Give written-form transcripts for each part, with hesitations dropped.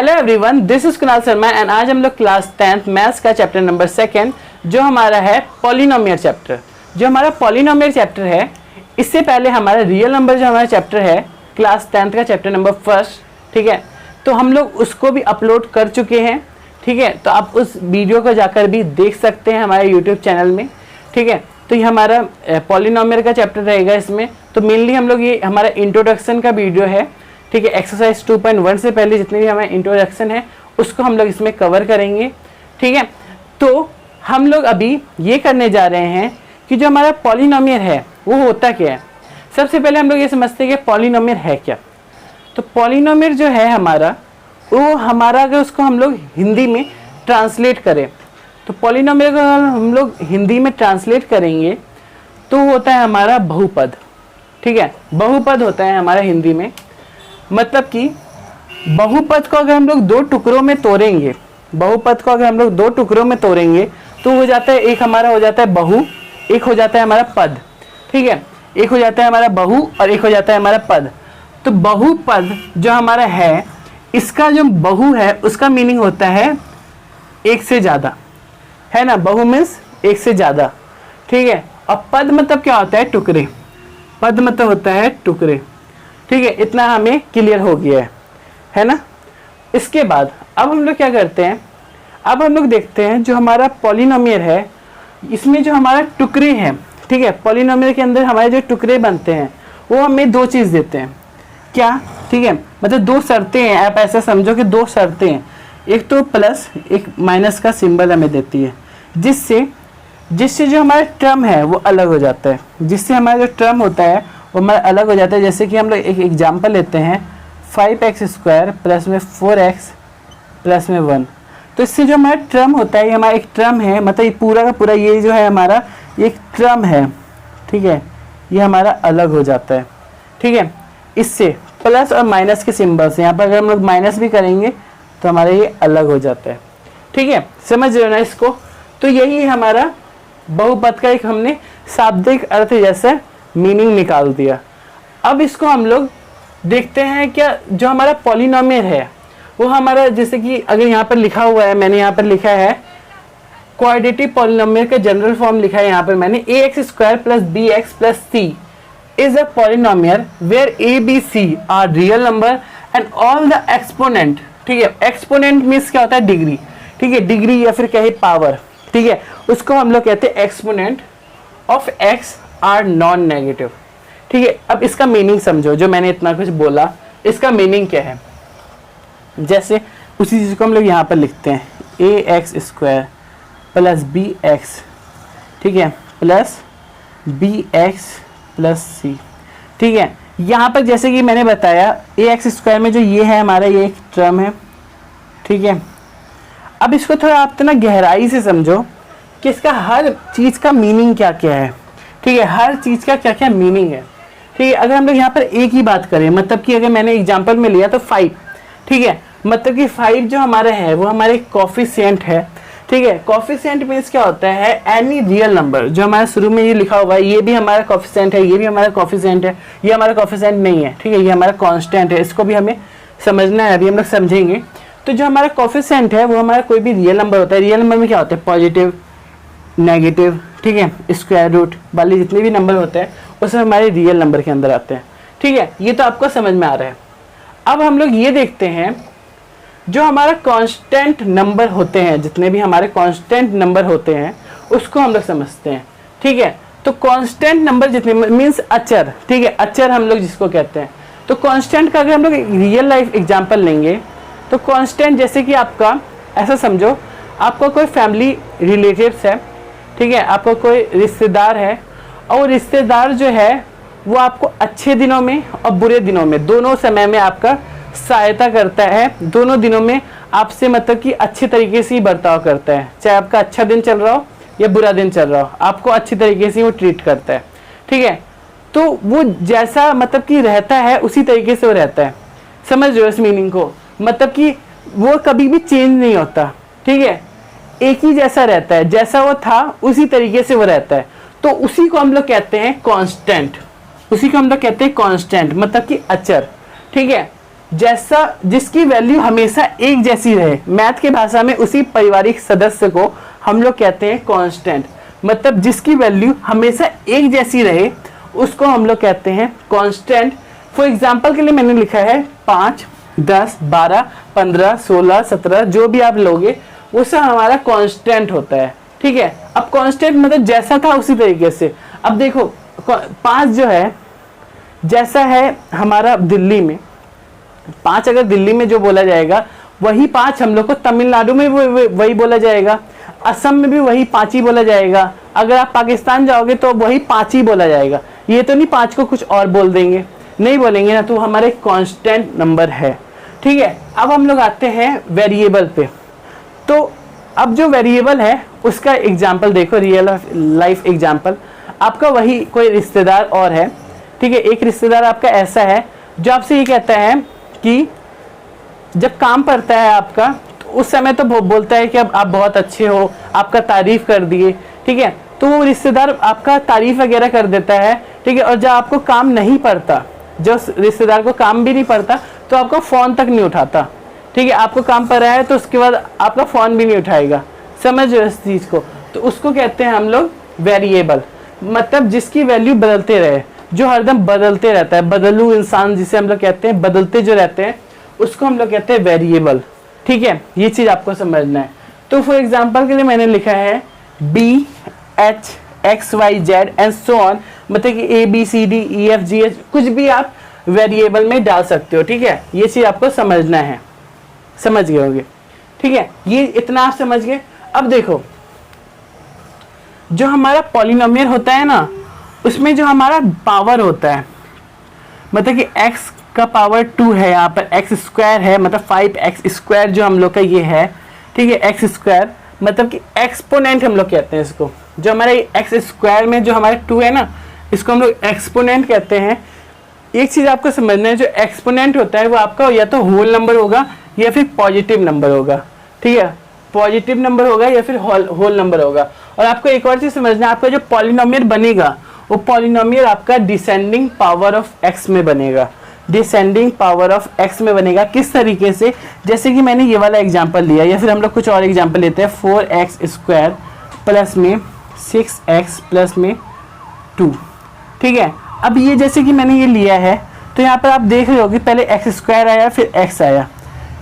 Hello everyone, this is Kunal Sharma and आज हम लोग क्लास 10th मैथ्स का चैप्टर नंबर 2 जो हमारा है पॉलिनोमियल चैप्टर। जो हमारा पॉलिनोमियल चैप्टर है, इससे पहले हमारा रियल नंबर जो हमारा चैप्टर है क्लास 10th का चैप्टर नंबर 1, ठीक है, तो हम लोग उसको भी अपलोड कर चुके हैं। ठीक है, तो आप उस वीडियो को जाकर भी देख सकते हैं हमारे यूट्यूब चैनल में। ठीक है, तो ये हमारा पॉलिनोमियल का चैप्टर रहेगा। इसमें तो मेनली हम लोग ये हमारा इंट्रोडक्शन का वीडियो है। ठीक है, एक्सरसाइज 2.1 से पहले जितने भी हमारे इंट्रोडक्शन है उसको हम लोग इसमें कवर करेंगे। ठीक है, तो हम लोग अभी ये करने जा रहे हैं कि जो हमारा पॉलिनोमियल है वो होता क्या है। सबसे पहले हम लोग ये समझते हैं कि पॉलिनोमियल है क्या। तो पॉलिनोमियल जो है हमारा, वो हमारा अगर उसको हम लोग हिंदी में ट्रांसलेट करें, तो पॉलिनोमियल को अगर हम लोग हिंदी में ट्रांसलेट करेंगे तो होता है हमारा बहुपद। ठीक है, बहुपद होता है हमारा हिंदी में। मतलब कि बहुपद को अगर हम लोग दो टुकड़ों में तोड़ेंगे, बहुपद को अगर हम लोग दो टुकड़ों में तोड़ेंगे तो हो जाता है, एक हमारा हो जाता है बहु, एक हो जाता है हमारा पद। ठीक है, एक हो जाता है हमारा बहु और एक हो जाता है हमारा पद। तो बहुपद जो हमारा है, इसका जो बहु है उसका मीनिंग होता है एक से ज़्यादा, है ना। बहु मीन्स एक से ज़्यादा। ठीक है, और पद मतलब क्या होता है, टुकड़े। पद मतलब होता है टुकड़े। ठीक है, इतना हमें क्लियर हो गया है ना। इसके बाद अब हम लोग क्या करते हैं, अब हम लोग देखते हैं जो हमारा पॉलिनोमियल है, इसमें जो हमारा टुकड़े हैं। ठीक है, पॉलिनोमियल के अंदर हमारे जो टुकड़े बनते हैं वो हमें दो चीज़ देते हैं। क्या? ठीक है, मतलब दो शर्तें हैं। आप ऐसा समझो कि दो शर्तें हैं, एक तो प्लस एक माइनस का सिंबल हमें देती है, जिससे जो हमारा टर्म है वो अलग हो जाता है। जिससे हमारा जो टर्म होता है वो हमारा अलग हो जाता है। जैसे कि हम लोग एक एग्जांपल लेते हैं, 5x² प्लस में 4x प्लस में 1। तो इससे जो हमारा टर्म होता है, ये हमारा एक टर्म है, मतलब ये पूरा का पूरा ये जो है हमारा ये एक टर्म है। ठीक है, ये हमारा अलग हो जाता है। ठीक है, इससे प्लस और माइनस के सिम्बल्स, यहाँ पर अगर हम लोग माइनस भी करेंगे तो हमारा ये अलग हो जाता है। ठीक है, समझ रहे हो ना इसको। तो यही हमारा बहुपद का एक हमने शाब्दिक अर्थ जैसा मीनिंग निकाल दिया। अब इसको हम लोग देखते हैं, क्या जो हमारा पॉलिनोमियल है वो हमारा, जैसे कि अगर यहाँ पर लिखा हुआ है, मैंने यहाँ पर लिखा है क्वाड्रेटिक पॉलिनोमियल का जनरल फॉर्म लिखा है यहाँ पर मैंने, ax² plus bx plus c is a polynomial where a, b, c are real number and all the exponent। ठीक है, एक्सपोनेंट मीन्स क्या होता है, डिग्री। ठीक है, डिग्री या फिर कहे पावर। ठीक है, उसको हम लोग कहते हैं exponent of x are non negative. ठीक है, अब इसका मीनिंग समझो, जो मैंने इतना कुछ बोला इसका मीनिंग क्या है। जैसे उसी चीज़ को हम लोग यहाँ पर लिखते हैं, ax² प्लस bx, ठीक है, प्लस bx प्लस c। ठीक है, यहाँ पर जैसे कि मैंने बताया ax² में जो ये है हमारा, ये एक टर्म है। ठीक है, अब इसको थोड़ा आप तो ना गहराई से समझो कि इसका हर चीज़ का मीनिंग क्या क्या है। ठीक है, हर चीज़ का क्या क्या मीनिंग है। ठीक है, अगर हम लोग यहाँ पर एक ही बात करें, मतलब कि अगर मैंने एग्जांपल में लिया तो 5। ठीक है, मतलब कि 5 जो हमारा है वो हमारे कोफिशिएंट है। ठीक है, कोफिशिएंट मीन्स क्या होता है, एनी रियल नंबर। जो हमारा शुरू में ये लिखा हुआ है, ये भी हमारा कोफिशिएंट है, ये भी हमारा कोफिशिएंट है, ये हमारा कोफिशिएंट नहीं है। ठीक है, ये हमारा कांस्टेंट है, इसको भी हमें समझना है, अभी हम लोग समझेंगे। तो जो हमारा कोफिशिएंट है वो हमारा कोई भी रियल नंबर होता है। रियल नंबर में क्या होता है, पॉजिटिव, नेगेटिव, ठीक है, स्क्वायर रूट वाले जितने भी नंबर होते हैं वो सब हमारे रियल नंबर के अंदर आते हैं। ठीक है, ये तो आपको समझ में आ रहा है। अब हम लोग ये देखते हैं जो हमारा कांस्टेंट नंबर होते हैं, जितने भी हमारे कांस्टेंट नंबर होते हैं उसको हम लोग समझते हैं। ठीक है, तो कांस्टेंट नंबर जितने मीन्स अचर। ठीक है, अचर हम लोग जिसको कहते हैं। तो कांस्टेंट का अगर हम लोग रियल लाइफ एग्जाम्पल लेंगे तो कांस्टेंट जैसे कि आपका, ऐसा समझो आपका कोई फैमिली रिलेटिव्स है। ठीक है, आपका कोई रिश्तेदार है, और रिश्तेदार जो है वो आपको अच्छे दिनों में और बुरे दिनों में, दोनों समय में आपका सहायता करता है। दोनों दिनों में आपसे मतलब कि अच्छे तरीके से ही बर्ताव करता है। चाहे आपका अच्छा दिन चल रहा हो या बुरा दिन चल रहा हो, आपको अच्छी तरीके से वो ट्रीट करता है। ठीक है, तो वो जैसा मतलब कि रहता है उसी तरीके से वो रहता है। समझ रहे हो इस मीनिंग को, मतलब कि वो कभी भी चेंज नहीं होता। ठीक है, एक ही जैसा रहता है, जैसा वो था उसी तरीके से वो रहता है। तो उसी को हम लोग कहते हैं कांस्टेंट, उसी को हम लोग कहते हैं कांस्टेंट, मतलब कि अचर। ठीक है, जैसा जिसकी वैल्यू हमेशा एक जैसी रहे, मैथ की भाषा में उसी पारिवारिक सदस्य को हम लोग कहते हैं कांस्टेंट। मतलब जिसकी वैल्यू हमेशा एक जैसी रहे उसको हम लोग कहते हैं कांस्टेंट। फॉर एग्जांपल के लिए मैंने लिखा है 5, 10, 12, 15, 16, 17, जो भी आप लोगे वो सब हमारा कांस्टेंट होता है। ठीक है, अब कांस्टेंट मतलब जैसा था उसी तरीके से। अब देखो 5 जो है जैसा है हमारा दिल्ली में, 5 अगर दिल्ली में जो बोला जाएगा वही 5 हम लोग को तमिलनाडु में वही बोला जाएगा, असम में भी वही 5 ही बोला जाएगा, अगर आप पाकिस्तान जाओगे तो वही 5 ही बोला जाएगा। ये तो नहीं 5 को कुछ और बोल देंगे, नहीं बोलेंगे ना, तो हमारे कांस्टेंट नंबर है। ठीक है, अब हम लोग आते हैं वेरिएबल पे। तो अब जो वेरिएबल है उसका एग्जाम्पल देखो, रियल लाइफ एग्जाम्पल। आपका वही कोई रिश्तेदार और है, ठीक है, एक रिश्तेदार आपका ऐसा है जो आपसे ये कहता है कि जब काम पड़ता है आपका तो उस समय तो बोलता है कि अब आप बहुत अच्छे हो, आपका तारीफ कर दिए। ठीक है, तो वो रिश्तेदार आपका तारीफ वगैरह कर देता है। ठीक है, और जब आपको काम नहीं पड़ता, जो रिश्तेदार को काम भी नहीं पड़ता तो आपको फ़ोन तक नहीं उठाता। ठीक है, आपको काम पड़ रहा है तो उसके बाद आपका फ़ोन भी नहीं उठाएगा। समझ रहे इस चीज़ को? तो उसको कहते हैं हम लोग वेरिएबल। मतलब जिसकी वैल्यू बदलते रहे, जो हरदम बदलते रहता है, बदलू इंसान जिसे हम लोग कहते हैं, बदलते जो रहते हैं उसको हम लोग कहते हैं वेरिएबल। ठीक है, ये चीज़ आपको समझना है। तो फॉर एग्जांपल के लिए मैंने लिखा है B H X Y Z and so on, मतलब कि A B C D E F G H कुछ भी आप वेरिएबल में डाल सकते हो। ठीक है, ये चीज़ आपको समझना है। समझ गए होंगे? ठीक है, ये इतना आप समझ गए। अब देखो जो हमारा पॉलिनोमियल होता है ना, उसमें जो हमारा पावर होता है, मतलब कि x का पावर 2 है, यहाँ पर x स्क्वायर है, मतलब 5x स्क्वायर जो हम लोग का ये है। ठीक है, x स्क्वायर मतलब कि एक्सपोनेंट हम लोग कहते हैं इसको। जो हमारे x स्क्वायर में जो हमारे 2 है ना, इसको हम लोग एक्सपोनेंट कहते हैं। एक चीज़ आपको समझना है, जो एक्सपोनेंट होता है वो आपका या तो होल नंबर होगा या फिर पॉजिटिव नंबर होगा। ठीक है, पॉजिटिव नंबर होगा या फिर होल नंबर होगा। और आपको एक और चीज़ समझना है, आपका जो पॉलिनोमियल बनेगा वो पॉलिनोमियल आपका डिसेंडिंग पावर ऑफ x में बनेगा। डिसेंडिंग पावर ऑफ x में बनेगा किस तरीके से? जैसे कि मैंने ये वाला एग्जांपल लिया, या फिर हम लोग कुछ और एग्जांपल लेते हैं। 4x स्क्वायर प्लस में 6x प्लस में 2। ठीक है, अब ये जैसे कि मैंने ये लिया है तो यहाँ पर आप देख रहे हो कि पहले x स्क्वायर आया फिर x आया।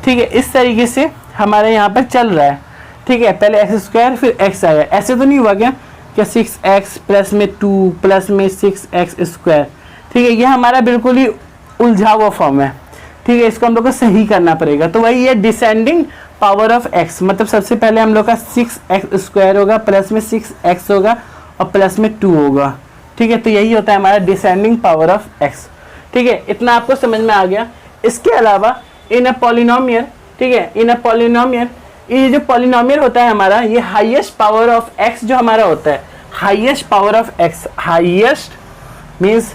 ठीक है, इस तरीके से हमारे यहाँ पर चल रहा है। ठीक है, पहले x स्क्वायर फिर x आया, ऐसे तो नहीं हुआ क्या 6x प्लस में 2 प्लस में 6x स्क्वायर। ठीक है, ये हमारा बिल्कुल ही उलझा हुआ फॉर्म है। ठीक है, इसको हम लोग को सही करना पड़ेगा। तो वही ये डिसेंडिंग पावर ऑफ x, मतलब सबसे पहले हम लोग का 6x स्क्वायर होगा प्लस में 6x होगा और प्लस में 2 होगा। ठीक है, तो यही होता है हमारा डिसेंडिंग पावर ऑफ x। ठीक है, इतना आपको समझ में आ गया। इसके अलावा इन अ पॉलिनोमियल, ठीक है, इन अ पॉलिनोमियल, ये जो पॉलिनोमियल होता है हमारा, ये हाईएस्ट पावर ऑफ x जो हमारा होता है, highest power of x, highest means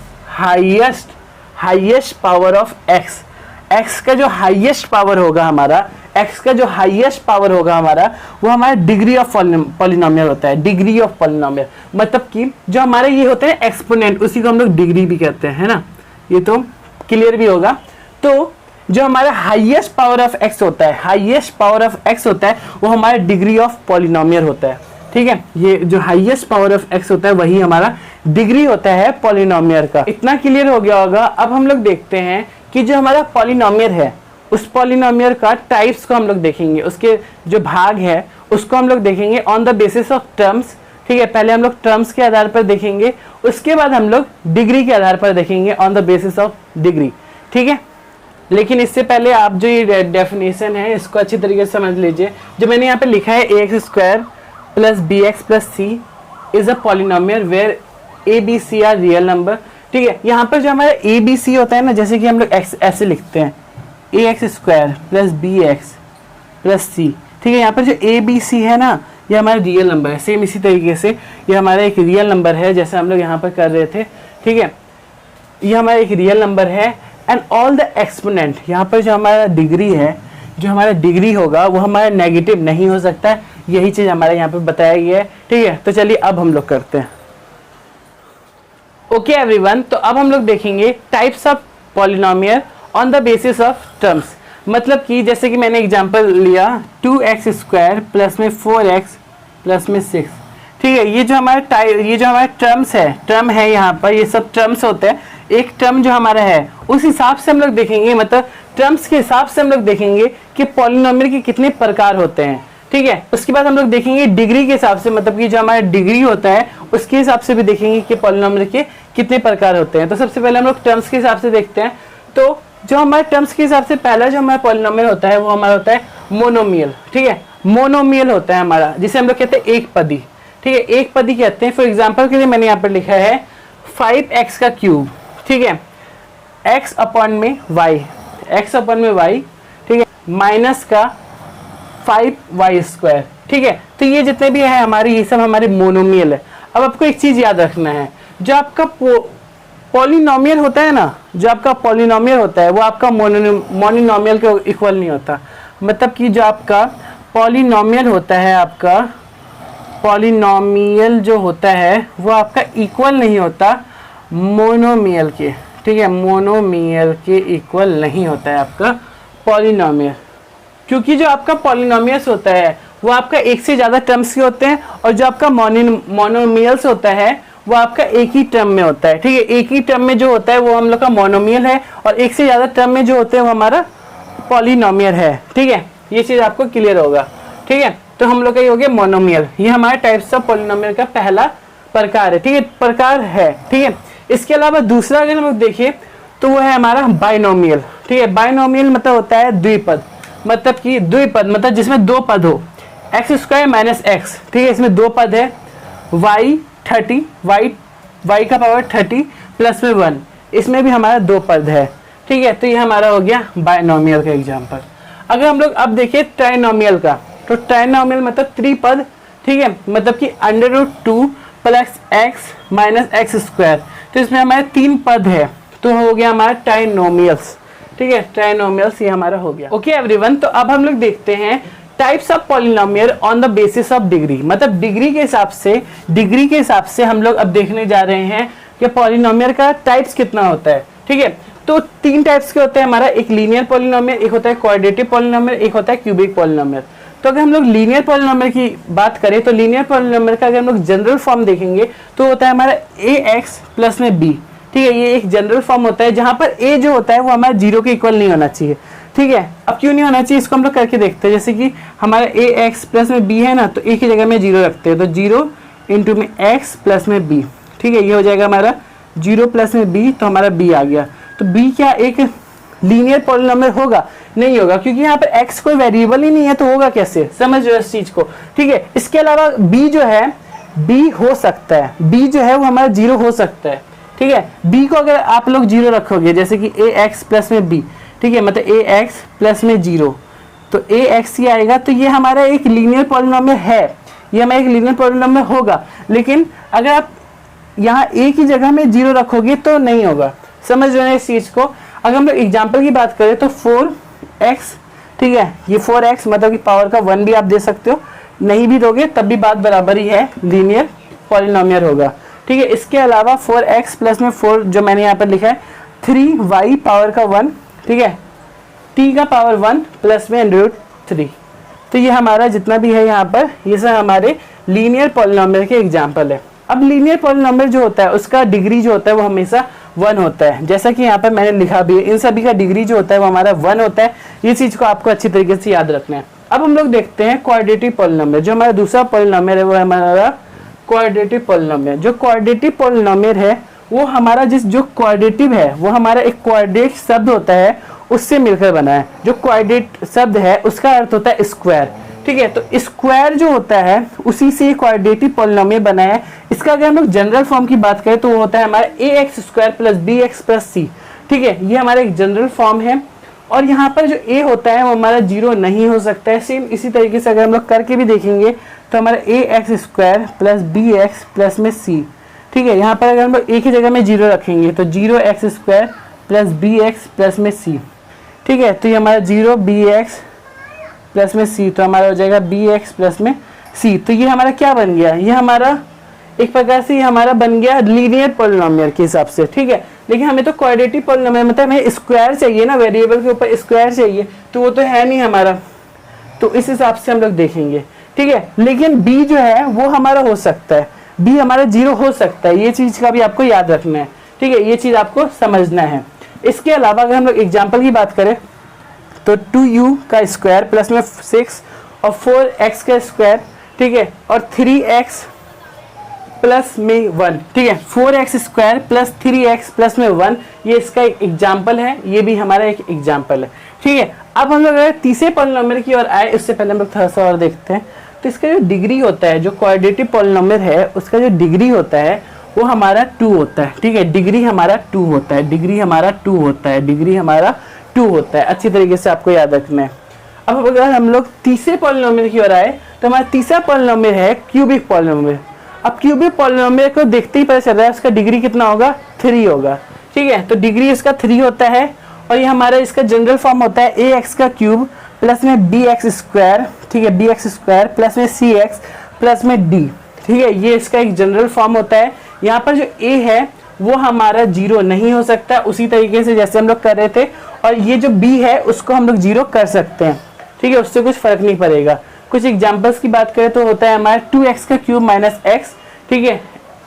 highest power of x का जो हाईएस्ट पावर होगा हमारा, x का जो हाईएस्ट पावर होगा हमारा, वो हमारा डिग्री ऑफ पॉलिनोमियल होता है। डिग्री ऑफ पॉलिनोमियल मतलब कि जो हमारे ये होते हैं एक्सपोनेंट, उसी को हम लोग डिग्री भी कहते हैं, है ना, ये तो क्लियर भी होगा। तो जो हमारा हाईएस्ट पावर ऑफ x होता है, हाईएस्ट पावर ऑफ x होता है, वो हमारा डिग्री ऑफ पॉलिनोमियल होता है। ठीक है, ये जो हाईएस्ट पावर ऑफ x होता है वही हमारा डिग्री होता है पॉलिनोमियल का। इतना क्लियर हो गया होगा। अब हम लोग देखते हैं कि जो हमारा पॉलिनोमियल है उस पॉलिनोमियल का टाइप्स को हम लोग देखेंगे, उसके जो भाग है उसको हम लोग देखेंगे on the basis of terms. ठीक है, पहले हम लोग टर्म्स के आधार पर देखेंगे, उसके बाद हम लोग डिग्री के आधार पर देखेंगे on the basis of degree. ठीक है, लेकिन इससे पहले आप जो ये डेफिनेशन है इसको अच्छी तरीके से समझ लीजिए। जो मैंने यहाँ पे लिखा है ax square plus bx plus c is a polynomial where a b c are real number. ठीक है, यहाँ पर जो हमारा a b c होता है ना, जैसे कि हम लोग x ऐसे लिखते हैं ax square plus bx plus c। ठीक है, यहाँ पर जो a b c है ना, ये हमारा रियल नंबर है। सेम इसी तरीके से ये हमारा एक रियल नंबर है, जैसे हम लोग यहाँ पर कर रहे थे। ठीक है, ये हमारा एक रियल नंबर है एंड ऑल द एक्सपोनेंट, यहाँ पर जो हमारा डिग्री है, जो हमारा डिग्री होगा वो हमारा नेगेटिव नहीं हो सकता है। यही चीज़ हमारे यहाँ पे बताया गया है। ठीक है, तो चलिए अब हम लोग करते हैं। ओके एवरीवन, तो अब हम लोग देखेंगे types of polynomial on the basis of terms, मतलब कि जैसे कि मैंने एग्जांपल लिया 2x² प्लस में 4x प्लस में 6, ठीक है। ये जो हमारा टर्म्स है, टर्म है यहाँ पर, ये सब टर्म्स होते हैं। एक टर्म जो हमारा है उस हिसाब से हम लोग देखेंगे, मतलब टर्म्स के हिसाब से हम लोग देखेंगे कि पॉलिनोमियल के कितने प्रकार होते हैं, ठीक है। उसके बाद हम लोग देखेंगे डिग्री के हिसाब से, मतलब कि जो हमारा डिग्री होता है उसके हिसाब से भी देखेंगे कि पॉलिनोमियल के कितने प्रकार होते हैं। तो सबसे पहले हम लोग टर्म्स के हिसाब से देखते हैं। तो जो हमारे टर्म्स के हिसाब से पहला जो हमारा पॉलिनोमियल होता है वो हमारा होता है मोनोमियल, ठीक है। मोनोमियल होता है हमारा, जिसे हम लोग कहते हैं एक पदी, ठीक है, एक पदी कहते हैं। फॉर एग्जाम्पल के लिए मैंने यहाँ पर लिखा है 5x का क्यूब, ठीक है, x अपॉन में y, ठीक है, माइनस का 5y², ठीक है। तो ये जितने भी है हमारे, ये सब हमारे मोनोमियल है। अब आपको एक चीज याद रखना है, जो आपका पॉलिनोमियल होता है ना, जो आपका पॉलिनोमियल होता है वो आपका मोनोमियल के इक्वल नहीं होता। मतलब कि जो आपका पॉलिनोमियल होता है, आपका पॉलिनोमियल जो होता है वो आपका इक्वल नहीं होता मोनोमियल के, ठीक है, मोनोमियल के इक्वल नहीं होता है आपका पॉलिनोमियल, क्योंकि जो आपका पॉलिनोमियल्स होता है वो आपका एक से ज़्यादा टर्म्स के होते हैं, और जो आपका मोनोमियल्स होता है वो आपका एक ही टर्म में होता है, ठीक है। एक ही टर्म में जो होता है वो हम लोग का मोनोमियल है, और एक से ज़्यादा टर्म में जो होते हैं वो हमारा पॉलिनोमियल है, ठीक है। ये चीज़ आपको क्लियर होगा, ठीक है। तो हम लोग का ये हो गया मोनोमियल, ये हमारे टाइप्स ऑफ पॉलिनोमियल का पहला प्रकार है, ठीक है, प्रकार है, ठीक है। इसके अलावा दूसरा अगर हम लोग देखें तो वो है हमारा बाइनोमियल, ठीक है। बाइनोमियल मतलब होता है द्विपद, मतलब कि द्विपद मतलब जिसमें दो पद हो, x² माइनस x, ठीक है, इसमें दो पद है, y का पावर 30 प्लस में 1, इसमें भी हमारा दो पद है, ठीक है। तो ये हमारा हो गया बाइनोमियल का एग्जाम्पल। अगर हम लोग अब देखिए ट्राइनोमियल का, तो ट्राइनोमियल मतलब त्रिपद, ठीक है, मतलब कि √2 प्लस x माइनस x², तो इसमें हमारे तीन पद है, तो हो गया हमारा ट्राइनोमियल्स, ठीक है, ट्राइनोमियल्स ये हमारा हो गया। ओके एवरीवन, तो अब हम लोग देखते हैं types of polynomial on the basis of degree, मतलब डिग्री के हिसाब से हम लोग अब देखने जा रहे हैं कि पॉलिनोमियल का टाइप्स कितना होता है, ठीक है। तो तीन टाइप्स के होते हैं हमारा, एक लीनियर पॉलिनोमियल, एक होता है क्वाड्रेटिक पॉलिनोमियल, एक होता है क्यूबिक पॉलिनोमियल। तो अगर हम लोग लीनियर पॉलिनोमियल की बात करें तो लीनियर पॉलिनोमियल का अगर हम लोग जनरल फॉर्म देखेंगे तो होता है हमारा ax प्लस में b, ठीक है। ये एक जनरल फॉर्म होता है जहां पर a जो होता है वो हमारा 0 के इक्वल नहीं होना चाहिए, ठीक है। अब क्यों नहीं होना चाहिए इसको हम लोग करके देखते हैं। जैसे कि हमारा ax प्लस में b है ना, तो a की जगह में 0 रखते हैं, तो 0 इंटू में x प्लस में b, ठीक है, ये हो जाएगा हमारा 0 प्लस में b, तो हमारा b आ गया। तो b क्या एक लीनियर पॉलिनोमियल होगा? नहीं होगा, क्योंकि यहाँ पर x कोई वेरिएबल ही नहीं है, तो होगा कैसे? समझ रहे हो इस चीज को, ठीक है। इसके अलावा b जो है, b हो सकता है, b जो है वो हमारा 0 हो सकता है, ठीक है। b को अगर आप लोग 0 रखोगे, जैसे कि ax प्लस में b, ठीक है, मतलब ax प्लस में 0, तो ax ही आएगा। तो ये हमारा एक लीनियर पॉलिनोमियल है, ये हमारा एक लीनियर पॉलिनोमियल होगा। लेकिन अगर आप यहाँ a की जगह में 0 रखोगे तो नहीं होगा, समझ रहे हैं इस चीज को। अगर हम लोग एग्जाम्पल की बात करें तो 4x, ठीक है, ये 4x मतलब कि पावर का 1 भी आप दे सकते हो, नहीं भी दोगे तब भी बात बराबर ही है, लीनियर पॉलिनोमियल होगा, ठीक है। इसके अलावा 4x प्लस में 4 जो मैंने यहाँ पर लिखा है 3y पावर का 1, ठीक है, t का पावर 1 प्लस में √3, तो ये हमारा जितना भी है यहाँ पर, ये सब हमारे लीनियर पॉलिनोमियल के एग्जाम्पल है। अब लीनियर पॉलिनोमियल जो होता है उसका डिग्री जो होता है वो हमेशा 1 होता है, जैसा कि यहाँ पर मैंने लिखा भी है, इन सभी का डिग्री जो होता है वो हमारा 1 होता है। ये चीज को आपको अच्छी तरीके से याद रखना है। अब हम लोग देखते हैं क्वाड्रेटिक पॉलिनोमियल, जो हमारा दूसरा पॉलिनोमियल है वो है हमारा क्वाड्रेटिक पॉलिनोमियल। जो क्वाड्रेटिक पॉलिनोमियल है वो हमारा जो क्वाड्रेटिव है वो हमारा एक क्वाड्रेट शब्द होता है उससे मिलकर बना है। जो क्वाड्रेट शब्द है उसका अर्थ होता है स्क्वायर, ठीक है। तो स्क्वायर जो होता है उसी से क्वाड्रेटिक पॉलिनोमियल बना है। इसका अगर हम लोग जनरल फॉर्म की बात करें तो वो होता है हमारा ax² plus bx plus c, ठीक है, ये हमारा एक जनरल फॉर्म है। और यहाँ पर जो a होता है वो हमारा 0 नहीं हो सकता है। सेम इसी तरीके से अगर हम लोग करके भी देखेंगे तो हमारा ax² प्लस bx प्लस में c, ठीक है, यहाँ पर अगर हम लोग a की जगह में 0 रखेंगे तो 0x² प्लस bx प्लस में c, ठीक है, तो ये हमारा 0 bx प्लस में c, तो हमारा हो जाएगा bx प्लस में c। तो ये हमारा क्या बन गया, ये हमारा एक प्रकार से ये हमारा बन गया लीनियर पॉलिनोमियल के हिसाब से, ठीक है। लेकिन हमें तो क्वाड्रेटिक पॉलिनोमियल मतलब हमें स्क्वायर चाहिए ना, वेरिएबल के ऊपर स्क्वायर चाहिए, तो वो तो है नहीं हमारा, तो इस हिसाब से हम लोग देखेंगे, ठीक है। लेकिन b जो है वो हमारा हो सकता है, b हमारा 0 हो सकता है, ये चीज का भी आपको याद रखना है, ठीक है, ये चीज आपको समझना है। इसके अलावा अगर हम लोग एग्जाम्पल की बात करें तो 2u का स्क्वायर प्लस में 6 और 4x का स्क्वायर, ठीक है, और 3x प्लस में 1, ठीक है, 4x square plus 3x plus में 1, ये इसका एक एग्जाम्पल है, ये भी हमारा एक एग्जाम्पल है, ठीक है। अब हम लोग अगर तीसरे पॉलिनोमियल की ओर आए, इससे पहले हम लोग थोड़ा सा और देखते हैं। तो इसका जो डिग्री होता है, जो क्वाड्रेटिक पॉलिनोमियल है उसका जो डिग्री होता है वो हमारा 2 होता है, ठीक है, डिग्री हमारा 2 होता है, डिग्री हमारा 2 होता है, डिग्री हमारा 2 होता है, अच्छी तरीके से आपको याद रखना है। अब अगर हम लोग तीसरे पॉलिनोमियल की ओर आए तो हमारा तीसरा पॉलिनोमियल है क्यूबिक पॉलिनोमियल। अब क्यूबिक पॉलिनोमियल को देखते ही पता चल रहा है उसका डिग्री कितना होगा, 3 होगा, ठीक है। तो डिग्री इसका 3 होता है और ये हमारा इसका जनरल फॉर्म होता है ax का क्यूब प्लस में bx स्क्वायर, ठीक है, bx स्क्वायर प्लस में cx प्लस में d, ठीक है, ये इसका एक जनरल फॉर्म होता है। यहाँ पर जो a है वो हमारा 0 नहीं हो सकता, उसी तरीके से जैसे हम लोग कर रहे थे, और ये जो b है उसको हम लोग 0 कर सकते हैं, ठीक है, उससे कुछ फर्क नहीं पड़ेगा। कुछ एग्जांपल्स की बात करें तो होता है हमारा 2x का क्यूब माइनस x, ठीक है,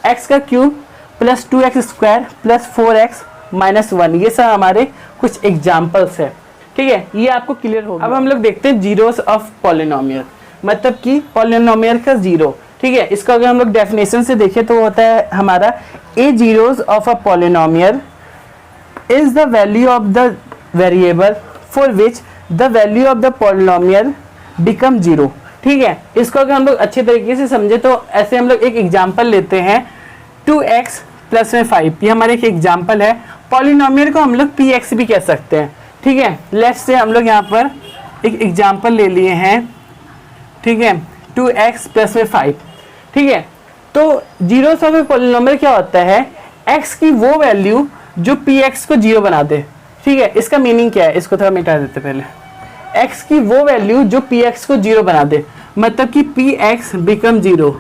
x का cube plus 2x square plus 4x minus 1, ये सब हमारे कुछ एग्जांपल्स है, ठीक है, ये आपको क्लियर होगा। अब हम लोग देखते हैं जीरोस ऑफ पॉलिनोमियल, मतलब कि पॉलिनोमियल का 0, ठीक है। इसका अगर हम लोग डेफिनेशन से देखें तो होता है हमारा a zeros of a polynomial is the value of the variable for which the value of the polynomial become 0, ठीक है। इसको अगर हम लोग अच्छे तरीके से समझे तो ऐसे हम लोग एक एग्जांपल लेते हैं 2x प्लस में 5, ये हमारे एक एग्जांपल है। पॉलिनोमियल को हम लोग px भी कह सकते हैं, ठीक है। लेट्स से हम लोग यहाँ पर एक एग्जांपल ले लिए हैं, ठीक है, 2x प्लस में 5, ठीक है। तो जीरोस ऑफ ए पॉलिनोमियल क्या होता है, x की वो वैल्यू जो px को 0 बना दे, ठीक है। इसका मीनिंग क्या है, इसको थोड़ा मिटा देते पहले, x की वो वैल्यू जो px को 0 बना दे, मतलब कि px बिकम 0,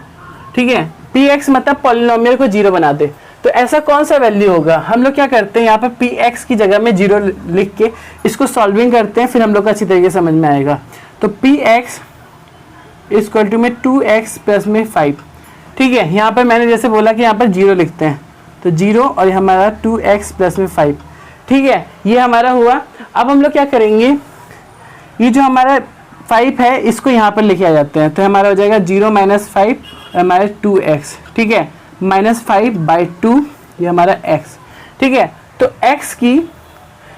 ठीक है, px मतलब पॉलिनोमियल को 0 बना दे। तो ऐसा कौन सा वैल्यू होगा, हम लोग क्या करते हैं यहाँ पर px की जगह में 0 लिख के इसको सॉल्विंग करते हैं, फिर हम लोग को अच्छी तरीके से समझ में आएगा। तो px इक्वल टू में 2x प्लस में 5, ठीक है। यहाँ पर मैंने जैसे बोला कि यहाँ पर 0 लिखते हैं, तो 0 और हमारा 2x प्लस में 5, ठीक है, ये हमारा हुआ। अब हम लोग क्या करेंगे, ये जो हमारा 5 है इसको यहाँ पर लेके आ जाते हैं, तो हमारा हो जाएगा 0 माइनस 5 और हमारा 2x, ठीक है, माइनस 5/2, ये हमारा x, ठीक है। तो x की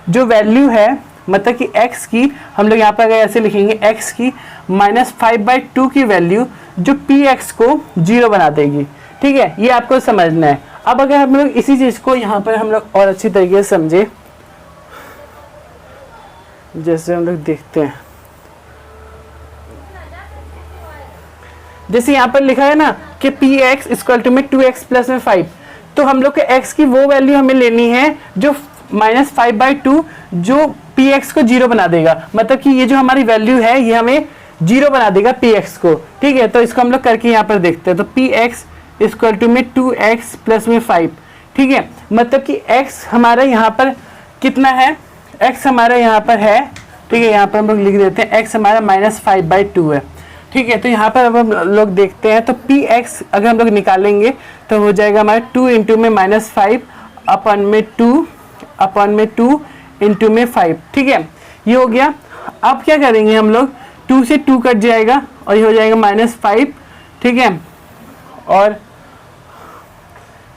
जो वैल्यू है, मतलब कि x की हम लोग यहाँ पर अगर ऐसे लिखेंगे, x की माइनस 5/2 की वैल्यू जो px को 0 बना देगी, ठीक है, ये आपको समझना है। अब अगर हम लोग इसी चीज़ को यहाँ पर हम लोग और अच्छी तरीके से समझे, जैसे हम लोग देखते हैं, जैसे यहाँ पर लिखा है ना कि px इक्वल टू में 2x प्लस में 5, तो हम लोग के x की वो वैल्यू हमें लेनी है जो माइनस 5/2 जो px को 0 बना देगा, मतलब कि ये जो हमारी वैल्यू है ये हमें 0 बना देगा px को, ठीक है। तो इसको हम लोग करके यहाँ पर देखते हैं, तो px इक्वल टू में 2x प्लस में 5, ठीक है, मतलब कि x हमारा यहाँ पर कितना है, x हमारा यहाँ पर है, ठीक है, यहाँ पर हम लोग लिख देते हैं x हमारा माइनस 5/2 है, ठीक है। तो यहाँ पर अब हम लोग देखते हैं, तो px अगर हम लोग निकालेंगे तो हो जाएगा हमारा 2 इंटू में माइनस 5 अपन में 2 इंटू में 5, ठीक है, ये हो गया। अब क्या करेंगे हम लोग, 2 से 2 कट जाएगा और ये हो जाएगा माइनस 5, ठीक है, और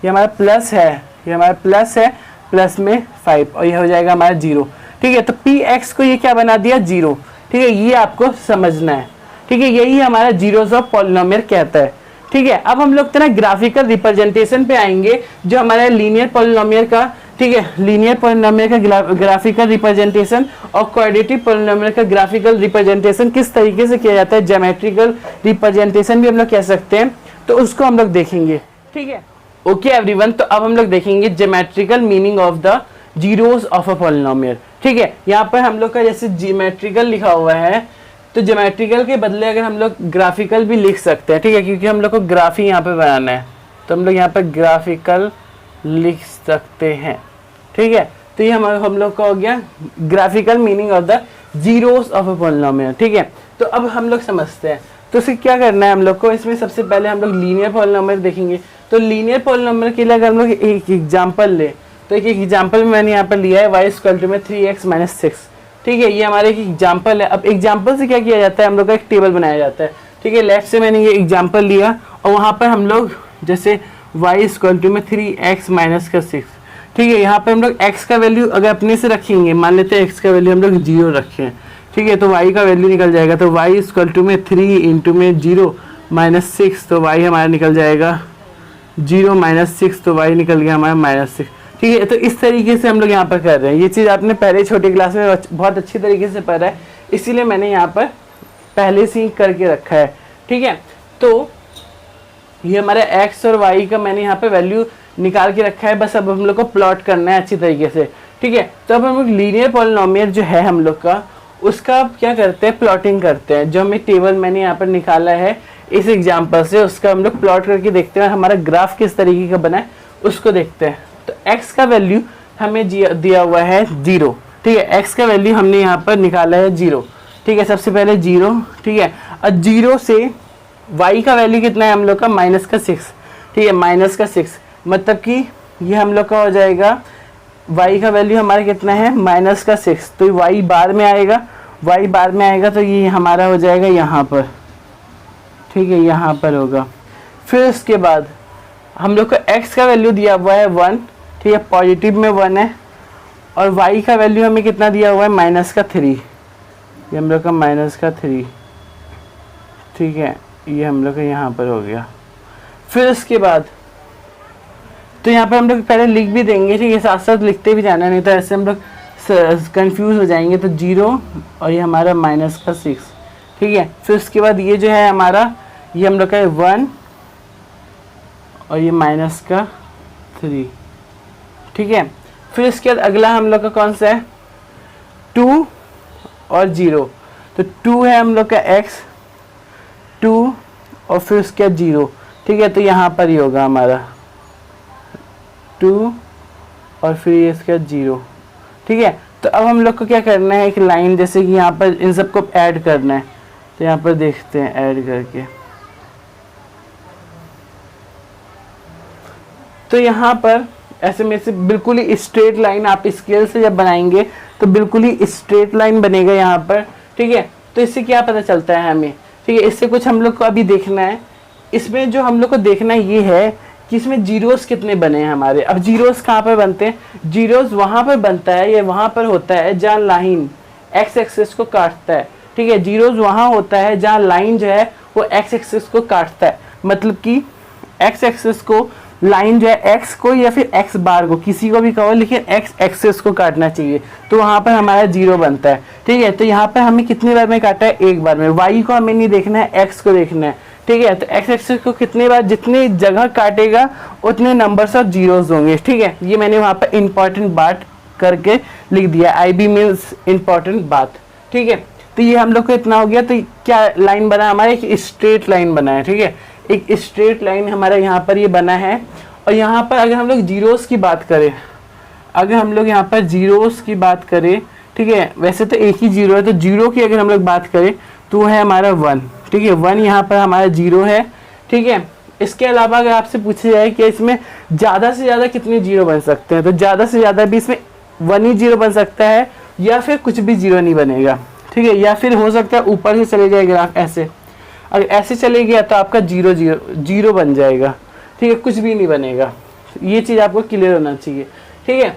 ये हमारा प्लस है, ये हमारा प्लस है, प्लस में 5 और ये हो जाएगा हमारा 0, ठीक है। तो px को ये क्या बना दिया, 0, ठीक है, ये आपको समझना है, ठीक है, यही हमारा जीरोस ऑफ पॉलिनोमियल कहता है, ठीक है। अब हम लोग तो ना ग्राफिकल रिप्रेजेंटेशन पे आएंगे, जो हमारा लीनियर पॉलिनोमियल का, ठीक है, लीनियर पॉलिनोमियल का ग्राफिकल रिप्रेजेंटेशन और क्वाड्रेटिक पॉलिनोमियल का ग्राफिकल रिप्रेजेंटेशन किस तरीके से किया जाता है, ज्योमेट्रिकल रिप्रेजेंटेशन भी हम लोग कह सकते हैं, तो उसको हम लोग देखेंगे, ठीक है। ओके एवरीवन, तो अब हम लोग देखेंगे geometrical meaning of the zeros of a polynomial, ठीक है। यहाँ पर हम लोग का जैसे ज्योमेट्रिकल लिखा हुआ है, तो ज्योमेट्रिकल के बदले अगर हम लोग ग्राफिकल भी लिख सकते हैं, ठीक है, क्योंकि हम लोग को ग्राफ ही यहाँ पे बनाना है, तो हम लोग यहाँ पर ग्राफिकल लिख सकते हैं। ठीक है, तो ये हम लोग का हो गया graphical meaning of the zeros of a polynomial. ठीक है, तो अब हम लोग समझते हैं तो इसे क्या करना है हम लोग को। इसमें सबसे पहले हम लोग लीनियर पॉलिनोमियल देखेंगे। तो लीनियर पॉलिनोमियल के लिए अगर हम लोग एक एग्जांपल ले तो एक एग्जांपल मैंने यहाँ पर लिया है y इक्वल टू में 3x - 6। ठीक है, ये हमारे एक एग्जांपल है। अब एग्जांपल से क्या किया जाता है, हम लोग का एक टेबल बनाया जाता है। ठीक है, लेफ्ट से मैंने ये एग्जांपल लिया और वहाँ पर हम लोग जैसे y इक्वल टू में 3x - 6। ठीक है, यहाँ पर हम लोग x का वैल्यू अगर अपने से रखेंगे, मान लेते हैं x का वैल्यू हम लोग 0 रखें। ठीक है, तो y का वैल्यू निकल जाएगा, तो y इक्वल टू में 3 इंटू में 0 - 6, तो y हमारा निकल जाएगा 0 - 6, तो y निकल गया हमारा -6। ठीक है, तो इस तरीके से हम लोग यहाँ पर कर रहे हैं। ये चीज़ आपने पहले छोटी क्लास में बहुत अच्छी तरीके से पढ़ा है, इसीलिए मैंने यहाँ पर पहले से ही करके रखा है। ठीक है, तो ये हमारा x और y का मैंने यहाँ पे वैल्यू निकाल के रखा है, बस अब हम लोग को प्लॉट करना है अच्छी तरीके से। ठीक है, तो अब हम लोग लीनियर पॉलिनोमियल जो है हम लोग का, उसका क्या करते हैं, प्लॉटिंग करते हैं। जो हमें टेबल मैंने यहाँ पर निकाला है इस एग्जांपल से, उसका हम लोग प्लॉट करके देखते हैं, हमारा ग्राफ किस तरीके का बना है उसको देखते हैं। तो x का वैल्यू हमें दिया हुआ है 0। ठीक है, x का वैल्यू हमने यहाँ पर निकाला है 0। ठीक है, सबसे पहले 0। ठीक है, और 0 से y का वैल्यू कितना है हम लोग का, -6। ठीक है, -6 मतलब कि ये हम लोग का हो जाएगा, y का वैल्यू हमारा कितना है, -6। तो y बार में आएगा, y बार में आएगा तो ये हमारा हो जाएगा यहाँ पर। ठीक है, यहाँ पर होगा। फिर उसके बाद हम लोग को x का वैल्यू दिया हुआ है 1। ठीक है, पॉजिटिव में 1 है, और y का वैल्यू हमें कितना दिया हुआ है, -3। ये हम लोग का -3। ठीक है, ये हम लोग का यहाँ पर हो गया। फिर उसके बाद तो यहाँ पर हम लोग पहले लिख भी देंगे। ठीक है, साथ साथ लिखते भी जाना, नहीं तो ऐसे हम लोग कंफ्यूज हो जाएंगे। तो 0 और ये हमारा -6। ठीक है, फिर उसके बाद ये जो है हमारा, ये हम लोग का 1 और ये -3। ठीक है, फिर इसके बाद अगला हम लोग का कौन सा है, 2 और 0। तो 2 है हम लोग का x, 2 और फिर उसके बाद 0। ठीक है, तो यहाँ पर ही होगा हमारा 2 और फिर ये इसका 0। ठीक है, तो अब हम लोग को क्या करना है, एक लाइन जैसे कि यहाँ पर इन सबको ऐड करना है। तो यहाँ पर देखते हैं ऐड करके, तो यहाँ पर ऐसे में से बिल्कुल ही स्ट्रेट लाइन आप स्केल से जब बनाएंगे तो बिल्कुल ही स्ट्रेट लाइन बनेगा यहाँ पर। ठीक है, तो इससे क्या पता चलता है हमें, ठीक है, इससे कुछ हम लोग को अभी देखना है। इसमें जो हम लोग को देखना ये है कि इसमें जीरोस कितने बने हैं हमारे। अब जीरोस कहाँ पर बनते हैं, जीरोस वहाँ पर बनता है, ये वहाँ पर होता है जहाँ लाइन एक्स एक्सिस को काटता है। ठीक है, जीरोस वहाँ होता है जहाँ लाइन जो है वो एक्स एक्सिस को काटता है। मतलब कि एक्स एक्सिस को लाइन जो है एक्स को या फिर एक्स बार को, किसी को भी कहो, लेकिन एक्स एक्सिस को काटना चाहिए, तो वहाँ पर हमारा जीरो बनता है। ठीक है, तो यहाँ पर हमें कितनी बार में काटा है, एक बार में। वाई को हमें नहीं देखना है, एक्स को देखना है। ठीक है, तो एक्स एक्सिस को कितने बार, जितने जगह काटेगा उतने नंबर्स ऑफ जीरोस होंगे। ठीक है, ये मैंने वहाँ पर इंपॉर्टेंट बात करके लिख दिया, आई बी मीन्स इंपॉर्टेंट बात। ठीक है, तो ये हम लोग को इतना हो गया। तो क्या लाइन बना हमारा, एक स्ट्रेट लाइन बना है। ठीक है, एक स्ट्रेट लाइन हमारा यहाँ पर ये बना है। और यहाँ पर अगर हम लोग जीरोस की बात करें, अगर हम लोग यहाँ पर जीरोस की बात करें, ठीक है, वैसे तो एक ही जीरो है, तो जीरो की अगर हम लोग बात करें तो वो है हमारा 1। ठीक है, 1 यहाँ पर हमारा जीरो है। ठीक है, इसके अलावा अगर आपसे पूछा जाए कि इसमें ज़्यादा से ज़्यादा कितने जीरो बन सकते हैं, तो ज़्यादा से ज़्यादा भी इसमें 1 ही जीरो बन सकता है, या फिर कुछ भी जीरो नहीं बनेगा। ठीक है, या फिर हो सकता है ऊपर से चले जाए ग्राफ ऐसे, अगर ऐसे चले गया तो आपका जीरो जीरो जीरो बन जाएगा। ठीक है, कुछ भी नहीं बनेगा, ये चीज़ आपको क्लियर होना चाहिए। ठीक है,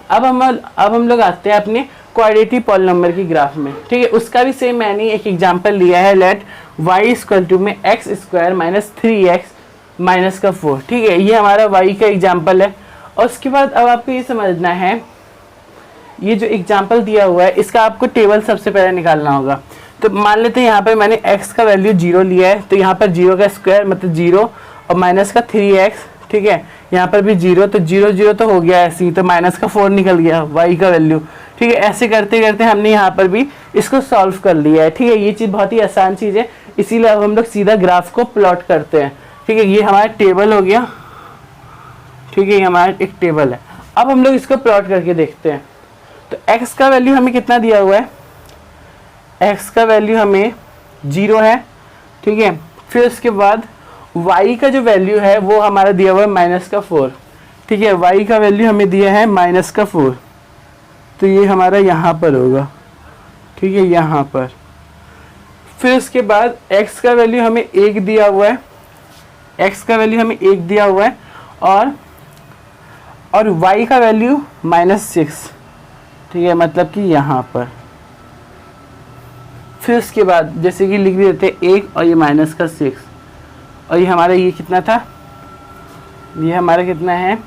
अब हम लोग आते हैं अपने क्वाड्रेटिक पॉलिनोमियल की ग्राफ में। ठीक है, उसका भी सेम मैंने एक एग्जांपल लिया है, लेट y इक्वल टू में x square minus 3x minus का 4। ठीक है, ये हमारा y का एग्जांपल है। और उसके बाद अब आपको ये समझना है, ये जो एग्जांपल दिया हुआ है इसका आपको टेबल सबसे पहले निकालना होगा। तो मान लेते हैं यहाँ पर मैंने x का वैल्यू 0 लिया है, तो यहाँ पर 0 का स्क्वायर मतलब 0 और माइनस का 3x। ठीक है, यहाँ पर भी 0, तो 0 0 तो हो गया ऐसे ही, तो माइनस का 4 निकल गया y का वैल्यू। ठीक है, ऐसे करते करते हमने यहाँ पर भी इसको सॉल्व कर लिया है। ठीक है, ये चीज़ बहुत ही आसान चीज़ है, इसीलिए अब हम लोग सीधा ग्राफ को प्लॉट करते हैं। ठीक है, ये हमारा टेबल हो गया। ठीक है, ये हमारा एक टेबल है। अब हम लोग इसको प्लॉट करके देखते हैं। तो x का वैल्यू हमें कितना दिया हुआ है, x का वैल्यू हमें 0 है। ठीक है, फिर उसके बाद y का जो वैल्यू है वो हमारा दिया हुआ है -4। ठीक है, y का वैल्यू हमें दिया है -4, तो ये हमारा यहाँ पर होगा। ठीक है, यहाँ पर। फिर उसके बाद x का वैल्यू हमें 1 दिया हुआ है, x का वैल्यू हमें 1 दिया हुआ है, और y का वैल्यू -6। ठीक है, मतलब कि यहाँ पर। फिर उसके बाद जैसे कि लिख भी देते हैं 1 और ये -6, और ये हमारा ये कितना था, ये हमारा कितना है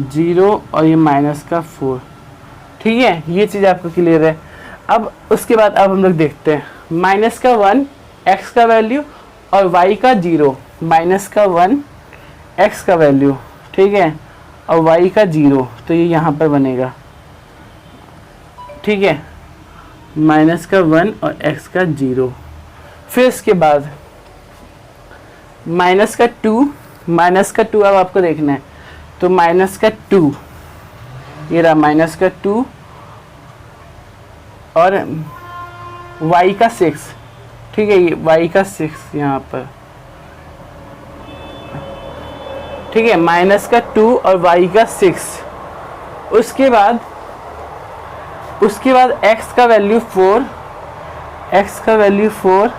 0 और ये -4। ठीक है, ये चीज़ आपको क्लियर है। अब उसके बाद अब हम लोग देखते हैं -1 x का वैल्यू और y का 0, -1 x का वैल्यू। ठीक है, और y का 0, तो ये यहाँ पर बनेगा। ठीक है, -1 और x का 0। फिर इसके बाद -2 अब आपको देखना है, तो -2, ये रहा -2 और y का 6। ठीक है, ये y का 6 यहाँ पर। ठीक है, -2 और y का 6। उसके बाद x का वैल्यू 4, x का वैल्यू 4,